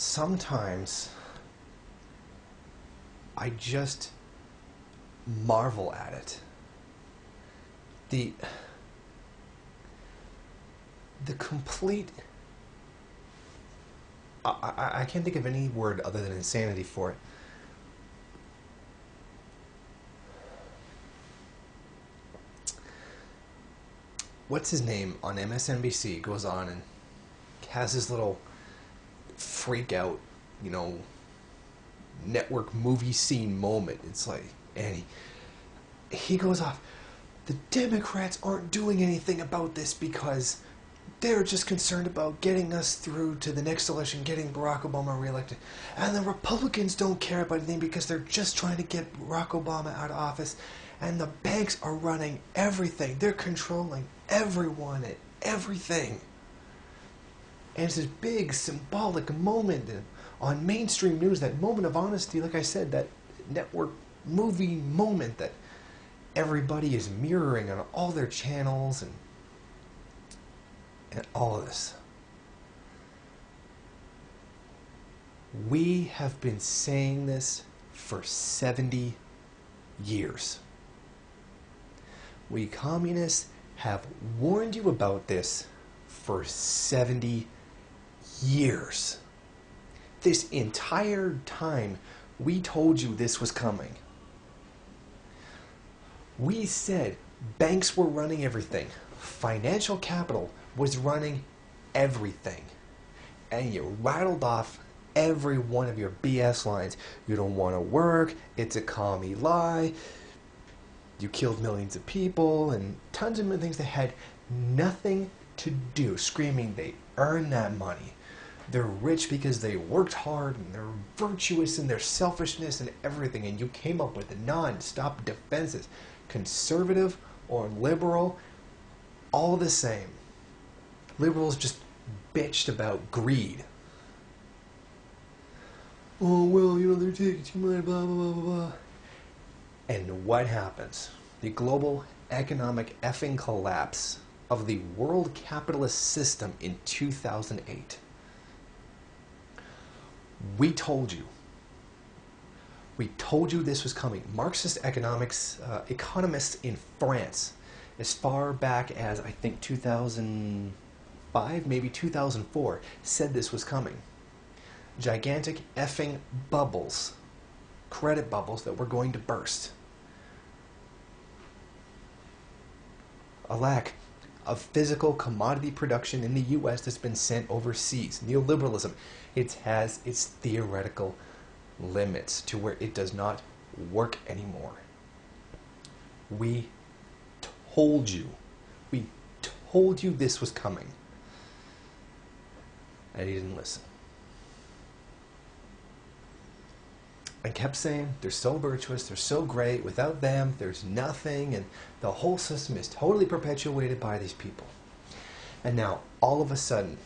sometimes I just marvel at it. The complete I can't think of any word other than insanity for it. What's his name on MSNBC goes on and has his little freak out, network movie scene moment. It's like, and he goes off. The Democrats aren't doing anything about this because they're just concerned about getting us through to the next election, getting Barack Obama reelected. And the Republicans don't care about anything because they're just trying to get Barack Obama out of office. And the banks are running everything. They're controlling everyone and everything. And it's this big symbolic moment on mainstream news, that moment of honesty, like I said, that network movie moment that everybody is mirroring on all their channels and all of this. We have been saying this for 70 years. We communists have warned you about this for 70 years. This entire time, we told you this was coming. We said banks were running everything. Financial capital was running everything. And you rattled off every one of your BS lines. You don't want to work. It's a commie lie. You killed millions of people and tons of things that had nothing to do. Screaming they earned that money. They're rich because they worked hard and they're virtuous in their selfishness and everything. And you came up with the non-stop defenses. Conservative or liberal, all the same. Liberals just bitched about greed. Oh, well, they're taking too much, blah, blah, blah, blah. And what happens? The global economic effing collapse of the world capitalist system in 2008. We told you. We told you this was coming. Marxist economists in France, as far back as I think 2005, maybe 2004, said this was coming. Gigantic effing bubbles, credit bubbles that were going to burst. A lack of physical commodity production in the U.S. that's been sent overseas. Neoliberalism, it has its theoretical limits to where it does not work anymore. We told you. We told you this was coming. And you didn't listen. And kept saying, they're so virtuous, they're so great, without them, there's nothing, and the whole system is totally perpetuated by these people. And now, all of a sudden,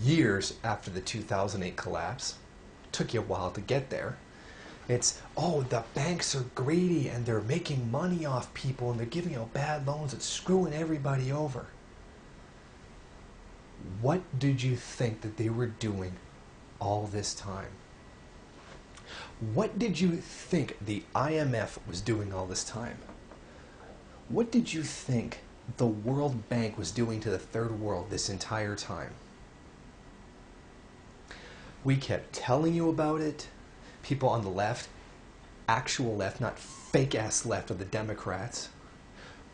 years after the 2008 collapse, took you a while to get there, it's, oh, the banks are greedy, and they're making money off people, and they're giving out bad loans, it's screwing everybody over. What did you think that they were doing all this time? What did you think the IMF was doing all this time? What did you think the World Bank was doing to the Third World this entire time? We kept telling you about it. People on the left, actual left, not fake-ass left of the Democrats,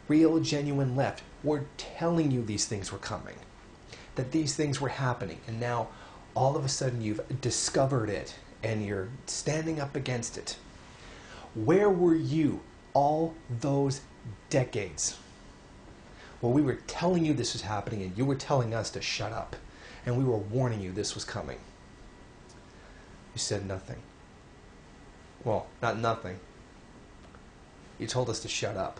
real, genuine left, were telling you these things were coming, that these things were happening, and now all of a sudden you've discovered it and you're standing up against it. Where were you all those decades? Well, we were telling you this was happening and you were telling us to shut up, and we were warning you this was coming. You said nothing. Well, not nothing. You told us to shut up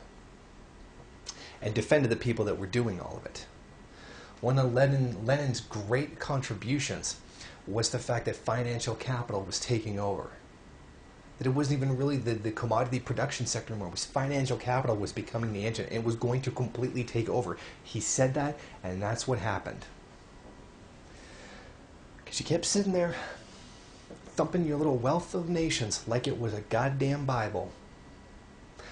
and defended the people that were doing all of it. One of Lenin's great contributions was the fact that financial capital was taking over. That it wasn't even really the commodity production sector anymore. It was financial capital was becoming the engine. It was going to completely take over. He said that, and that's what happened. Because you kept sitting there thumping your little wealth of nations like it was a goddamn Bible,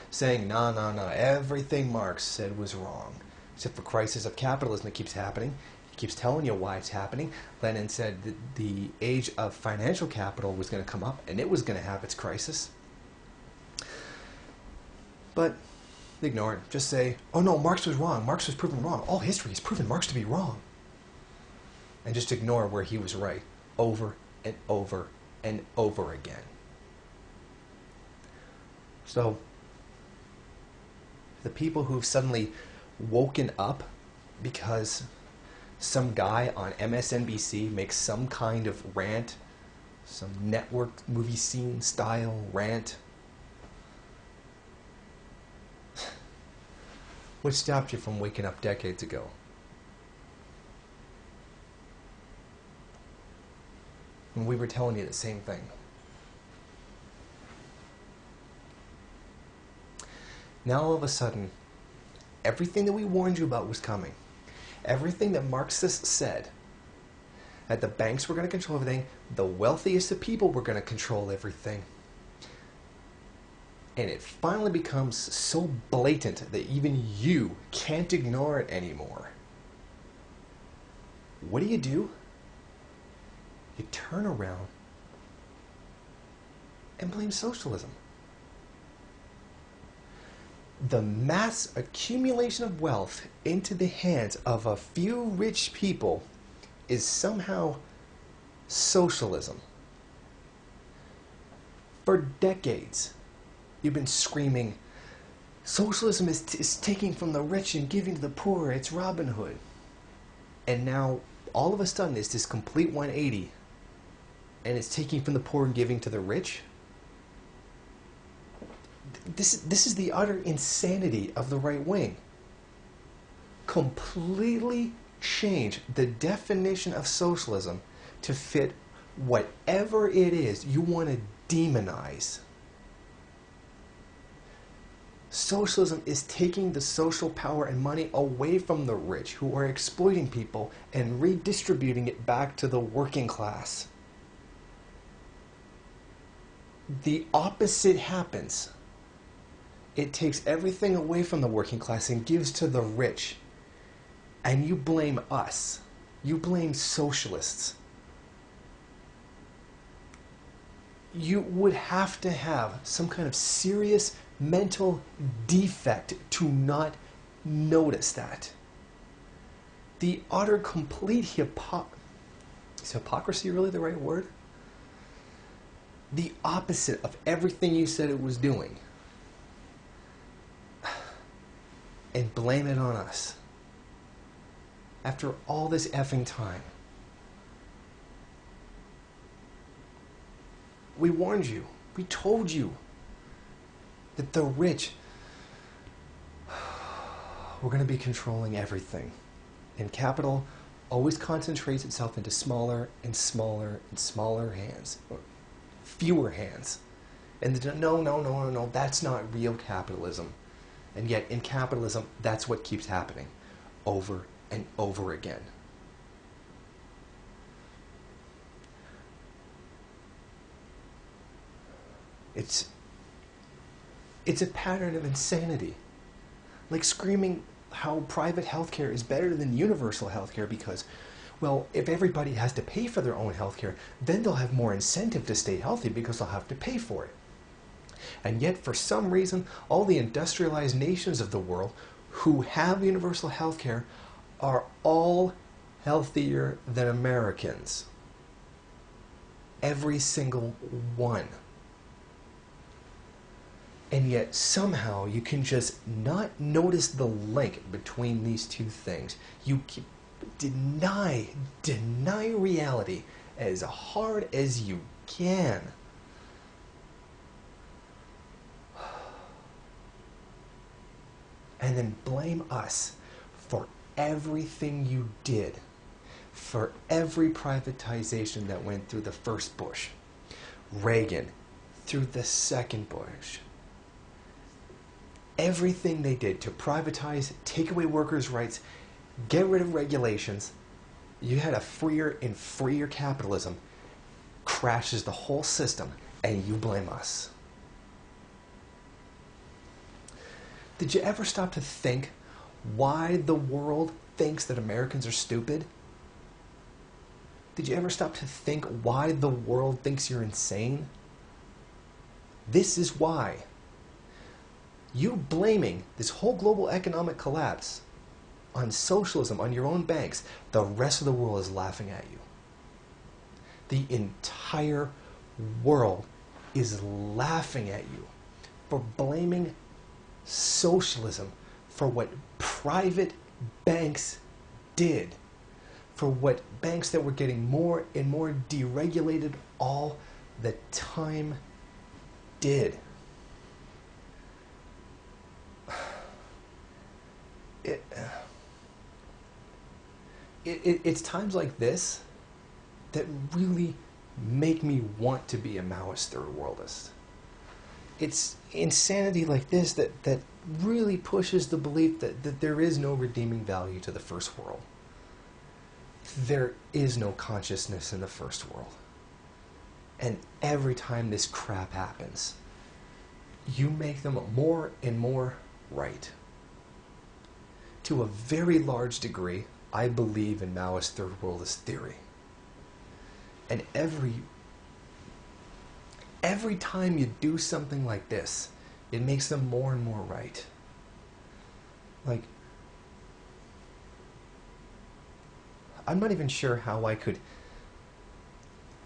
saying, no, no, no, everything Marx said was wrong, except for crisis of capitalism that keeps happening. He keeps telling you why it's happening. Lenin said that the age of financial capital was going to come up, and it was going to have its crisis. But ignore it. Just say, oh no, Marx was wrong. Marx was proven wrong. All history has proven Marx to be wrong. And just ignore where he was right over and over and over again. So, the people who've suddenly woken up because some guy on MSNBC makes some kind of rant, some network movie scene style rant, what stopped you from waking up decades ago? And we were telling you the same thing. Now all of a sudden, everything that we warned you about was coming. Everything that Marxists said, that the banks were going to control everything, the wealthiest of people were going to control everything. And it finally becomes so blatant that even you can't ignore it anymore. What do? You turn around and blame socialism. The mass accumulation of wealth into the hands of a few rich people is somehow socialism. For decades, you've been screaming, socialism is taking from the rich and giving to the poor, it's Robin Hood. And now, all of a sudden, it's this complete 180, and it's taking from the poor and giving to the rich? This is the utter insanity of the right wing. Completely change the definition of socialism to fit whatever it is you want to demonize. Socialism is taking the social power and money away from the rich who are exploiting people and redistributing it back to the working class. The opposite happens. It takes everything away from the working class and gives to the rich. And you blame us. You blame socialists. You would have to have some kind of serious mental defect to not notice that. The utter complete is hypocrisy really the right word? The opposite of everything you said it was doing. And blame it on us. After all this effing time. We warned you. We told you that the rich were going to be controlling everything. And capital always concentrates itself into smaller and smaller and smaller hands. Or fewer hands. And no, that's not real capitalism. And yet, in capitalism, that's what keeps happening over and over again. It's a pattern of insanity. Like screaming how private healthcare is better than universal healthcare because, well, if everybody has to pay for their own healthcare, then they'll have more incentive to stay healthy because they'll have to pay for it. And yet, for some reason, all the industrialized nations of the world who have universal health care are all healthier than Americans. Every single one. And yet, somehow, you can just not notice the link between these two things. You deny reality as hard as you can. And then blame us for everything you did, for every privatization that went through the first Bush, Reagan, through the second Bush. Everything they did to privatize, take away workers' rights, get rid of regulations, You had a freer and freer capitalism crashes the whole system, and you blame us. Did you ever stop to think why the world thinks that Americans are stupid? Did you ever stop to think why the world thinks you're insane? This is why. You blaming this whole global economic collapse on socialism, on your own banks, the rest of the world is laughing at you. The entire world is laughing at you for blaming socialism for what private banks did, for what banks that were getting more and more deregulated all the time did. It's times like this that really make me want to be a Maoist third worldist. It's insanity like this that really pushes the belief that there is no redeeming value to the first world. There is no consciousness in the first world. And every time this crap happens, you make them more and more right. To a very large degree, I believe in Maoist third worldist theory. And every time you do something like this, it makes them more and more right. Like, I'm not even sure how I could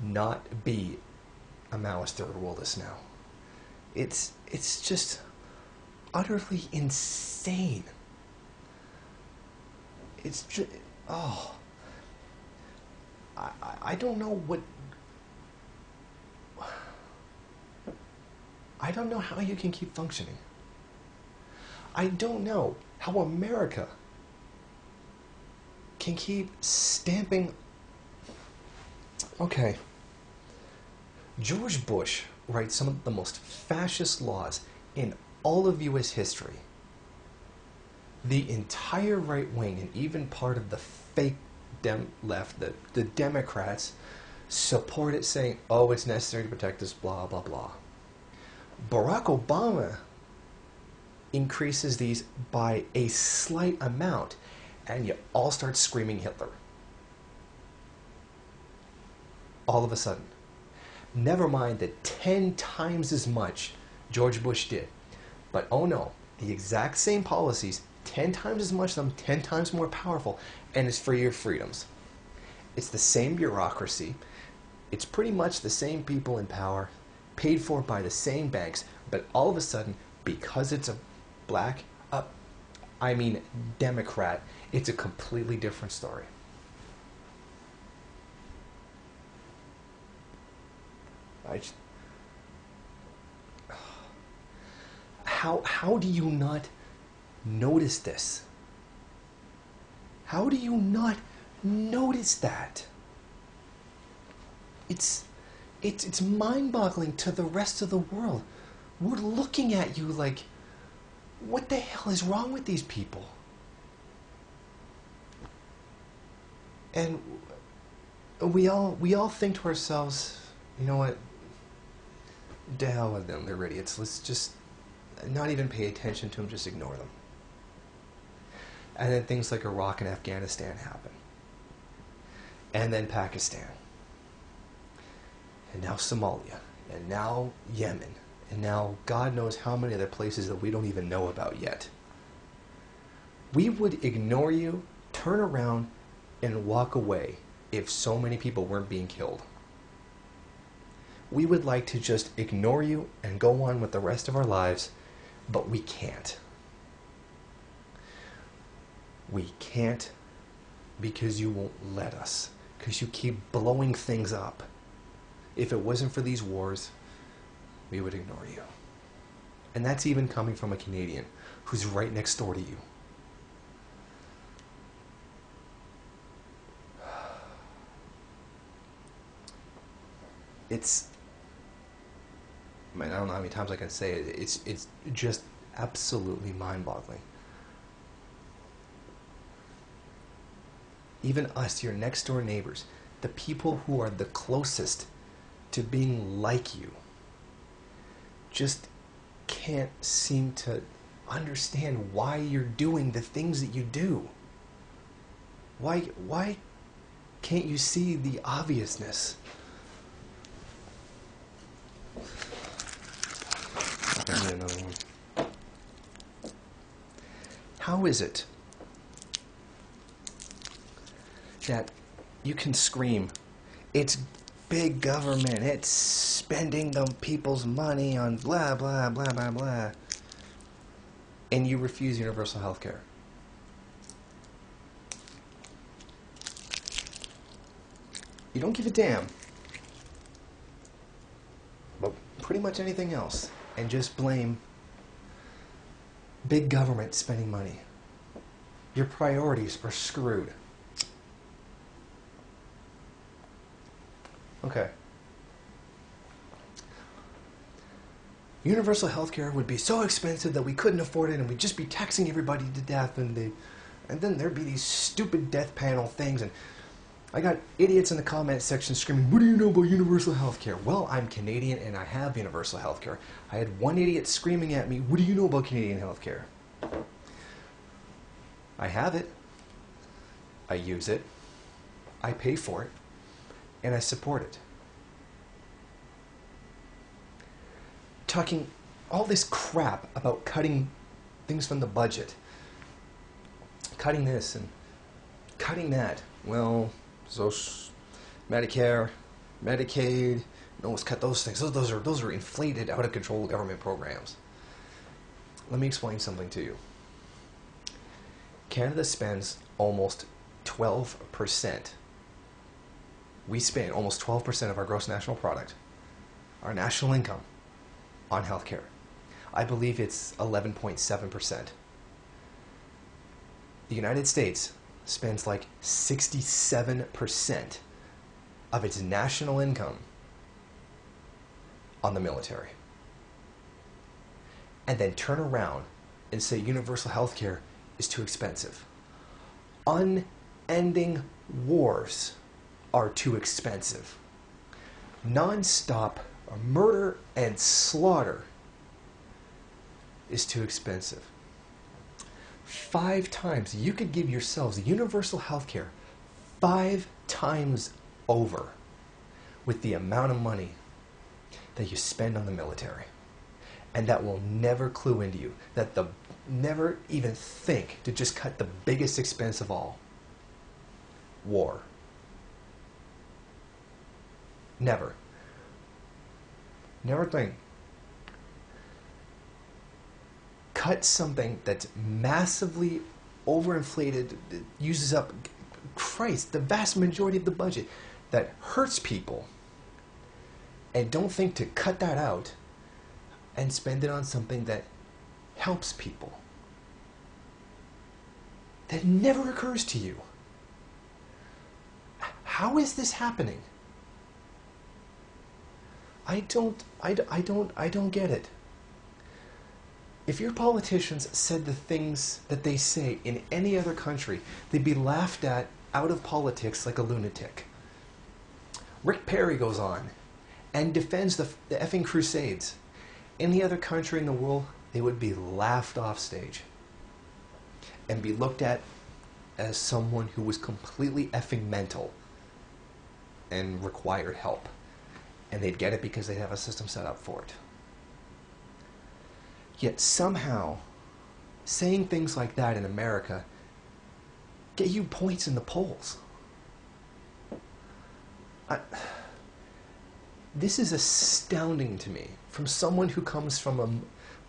not be a Maoist third worldist now. It's just utterly insane. It's just, oh, I don't know what, I don't know how you can keep functioning. I don't know how America can keep stamping. Okay. George Bush writes some of the most fascist laws in all of U.S. history. The entire right wing and even part of the fake left, the Democrats, support it, saying, oh, it's necessary to protect us, blah, blah, blah. Barack Obama increases these by a slight amount, and you all start screaming Hitler. All of a sudden. Never mind the 10 times as much George Bush did. But oh no, the exact same policies, 10 times as much of them, 10 times more powerful, and it's for your freedoms. It's the same bureaucracy. It's pretty much the same people in power, paid for by the same banks, but all of a sudden, because it's a black, Democrat, it's a completely different story. How do you not notice this? How do you not notice that? It's mind-boggling to the rest of the world. We're looking at you like, what the hell is wrong with these people? And we all think to ourselves, you know what? To hell with them, they're idiots. Let's just not even pay attention to them, just ignore them. And then things like Iraq and Afghanistan happen. And then Pakistan. And now Somalia. And now Yemen. And now God knows how many other places that we don't even know about yet. We would ignore you, turn around, and walk away if so many people weren't being killed. We would like to just ignore you and go on with the rest of our lives, but we can't. We can't because you won't let us, because you keep blowing things up. If it wasn't for these wars, we would ignore you. And that's even coming from a Canadian who's right next door to you. I don't know how many times I can say it. It's just absolutely mind-boggling. even us, your next door neighbors, the people who are the closest to being like you, just can't seem to understand why you're doing the things that you do. Why can't you see the obviousness? Another one. How is it that you can scream, it's big government, it's spending the people's money on blah, blah, blah, blah, blah, and you refuse universal health care? You don't give a damn about pretty much anything else and just blame big government spending money. Your priorities are screwed. Okay. Universal health care would be so expensive that we couldn't afford it and we'd just be taxing everybody to death, and then there'd be these stupid death panel things, and I got idiots in the comment section screaming, what do you know about universal health care? Well, I'm Canadian and I have universal health care. I had one idiot screaming at me, what do you know about Canadian health care? I have it. I use it. I pay for it. And I support it. Talking all this crap about cutting things from the budget. Cutting this and cutting that. Well, Medicare, Medicaid, no, let's cut those things. Those are inflated, out of control government programs. Let me explain something to you. Canada spends almost 12%. We spend almost 12% of our gross national product, our national income, on healthcare. I believe it's 11.7%. The United States spends like 67% of its national income on the military. And then turn around and say universal health care is too expensive. Unending wars are too expensive. Non-stop murder and slaughter is too expensive. 5 times, you could give yourselves universal health care 5 times over with the amount of money that you spend on the military. And that will never clue into you, never even think to just cut the biggest expense of all. War. Never. Never think. Cut something that's massively overinflated, uses up, Christ, the vast majority of the budget, that hurts people, and don't think to cut that out and spend it on something that helps people. That never occurs to you. How is this happening? I don't get it. If your politicians said the things that they say in any other country, they'd be laughed at out of politics like a lunatic. Rick Perry goes on and defends the effing Crusades. Any other country in the world, they would be laughed off stage and be looked at as someone who was completely effing mental and required help. And they'd get it because they'd have a system set up for it. Yet somehow, saying things like that in America get you points in the polls. This is astounding to me from someone who comes from a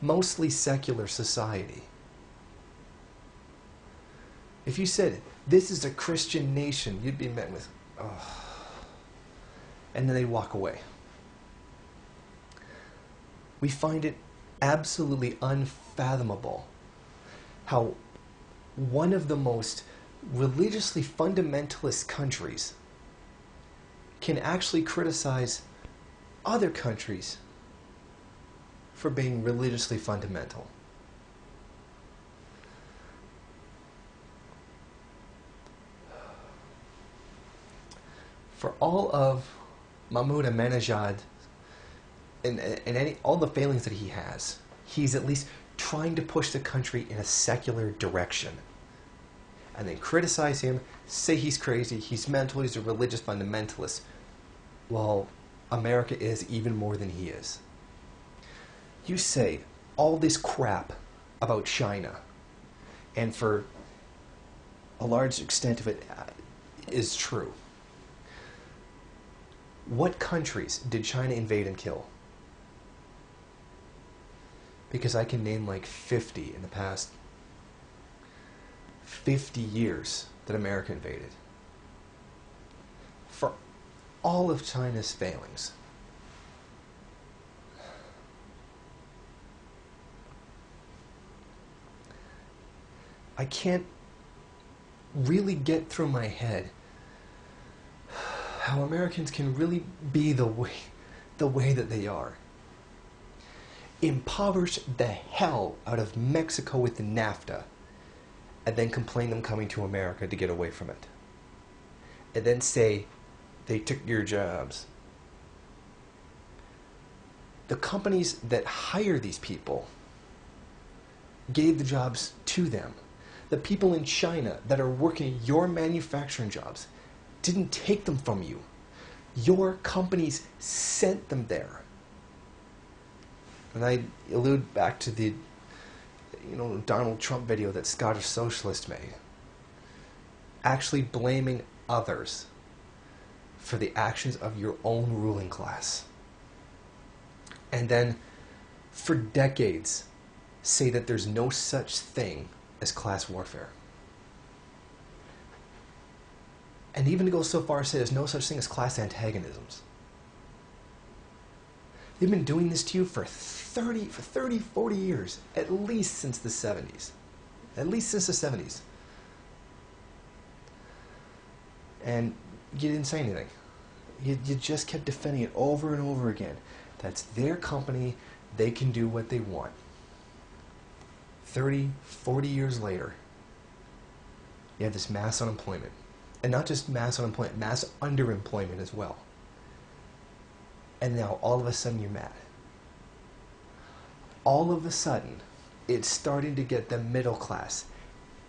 mostly secular society. If you said, this is a Christian nation, you'd be met with, oh. And then they'd walk away. We find it absolutely unfathomable how one of the most religiously fundamentalist countries can actually criticize other countries for being religiously fundamental. For all of Mahmoud Ahmadinejad and all the failings that he has, he's at least trying to push the country in a secular direction. And then criticize him, say he's crazy, he's mental, he's a religious fundamentalist. Well, America is even more than he is. You say all this crap about China, and for a large extent of it is true. What countries did China invade and kill? Because I can name like 50 in the past 50 years that America invaded. For all of China's failings. I can't really get through my head how Americans can really be the way that they are. Impoverish the hell out of Mexico with the NAFTA, and then complain them coming to America to get away from it. And then say, they took your jobs. The companies that hire these people gave the jobs to them. The people in China that are working your manufacturing jobs didn't take them from you. Your companies sent them there. And I allude back to the Donald Trump video that Scottish Socialist made. Actually blaming others for the actions of your own ruling class. And then, for decades, say that there's no such thing as class warfare. And even to go so far as to say there's no such thing as class antagonisms. They've been doing this to you for 30, 40 years, at least since the 70s. At least since the 70s. And you didn't say anything. You just kept defending it over and over again. That's their company. They can do what they want. 30, 40 years later, you have this mass unemployment. And not just mass unemployment, mass underemployment as well. And now, all of a sudden, you're mad. All of a sudden, it's starting to get the middle class.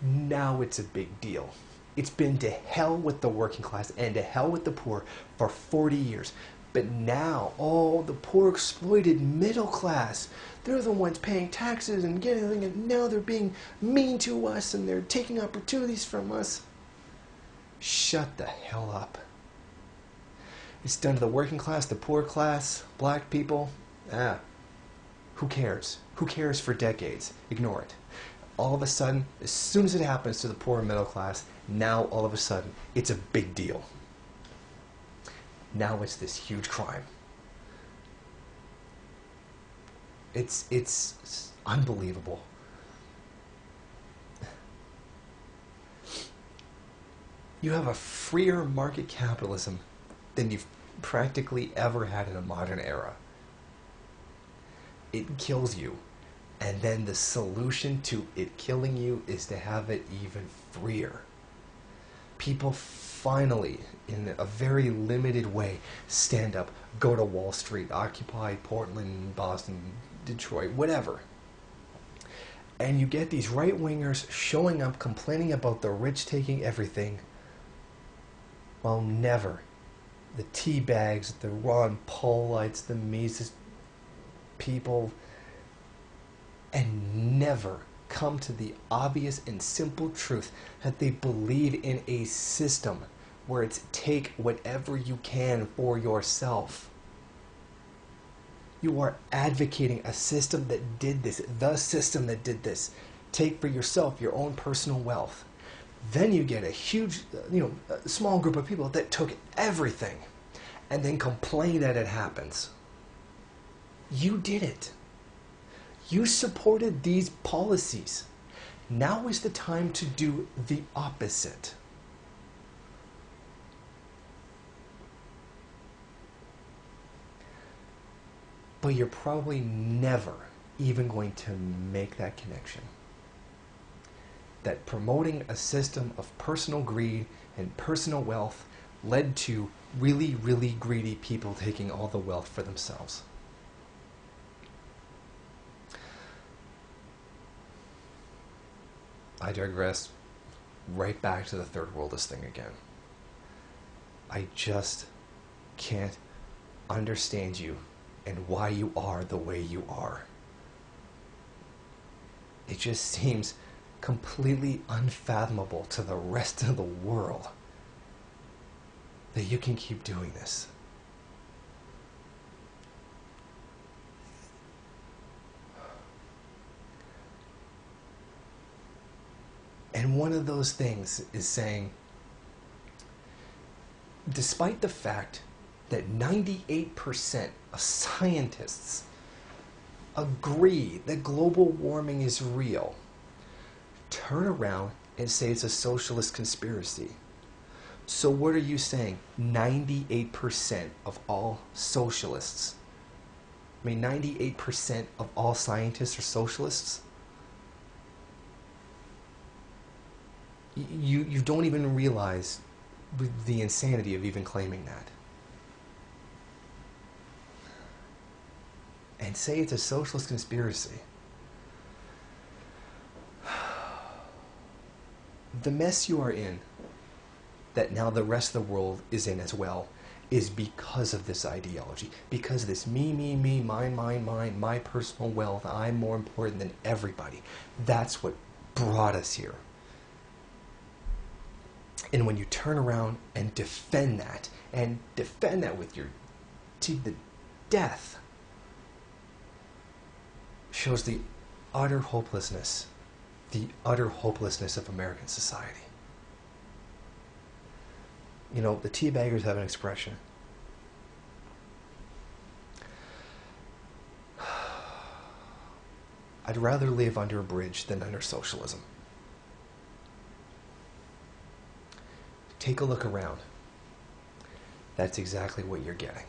Now it's a big deal. It's been to hell with the working class and to hell with the poor for 40 years. But now, the poor exploited middle class, they're the ones paying taxes and getting everything, and now they're being mean to us and they're taking opportunities from us. Shut the hell up. It's done to the working class, the poor class, black people. Who cares? Who cares for decades? Ignore it. All of a sudden, as soon as it happens to the poor and middle class, now all of a sudden, it's a big deal. Now it's this huge crime. It's unbelievable. You have a freer market capitalism than you've practically ever had in a modern era. It kills you. And then the solution to it killing you is to have it even freer. People finally, in a very limited way, stand up, go to Wall Street, occupy Portland, Boston, Detroit, whatever. And you get these right-wingers showing up, complaining about the rich taking everything. Well, never. The teabags, the Ron Paulites, the Mises people, and never come to the obvious and simple truth that they believe in a system where it's take whatever you can for yourself. You are advocating a system that did this, the system that did this. Take for yourself your own personal wealth. Then you get a huge, a small group of people that took everything and then complain that it happens. You did it. You supported these policies. Now is the time to do the opposite. But you're probably never even going to make that connection. That promoting a system of personal greed and personal wealth led to really, really greedy people taking all the wealth for themselves. I digress right back to the third worldist thing again. I just can't understand you and why you are the way you are. It just seems completely unfathomable to the rest of the world that you can keep doing this. And one of those things is saying, despite the fact that 98% of scientists agree that global warming is real, turn around and say it's a socialist conspiracy. So what are you saying? 98% of all socialists. 98% of all scientists are socialists? You don't even realize the insanity of even claiming that. And say it's a socialist conspiracy. The mess you are in, that now the rest of the world is in as well, is because of this ideology. Because of this me, mine, my personal wealth, I'm more important than everybody. That's what brought us here. And when you turn around and defend that with your to the death, shows the utter hopelessness of American society. You know, the teabaggers have an expression. I'd rather live under a bridge than under socialism. Take a look around. That's exactly what you're getting.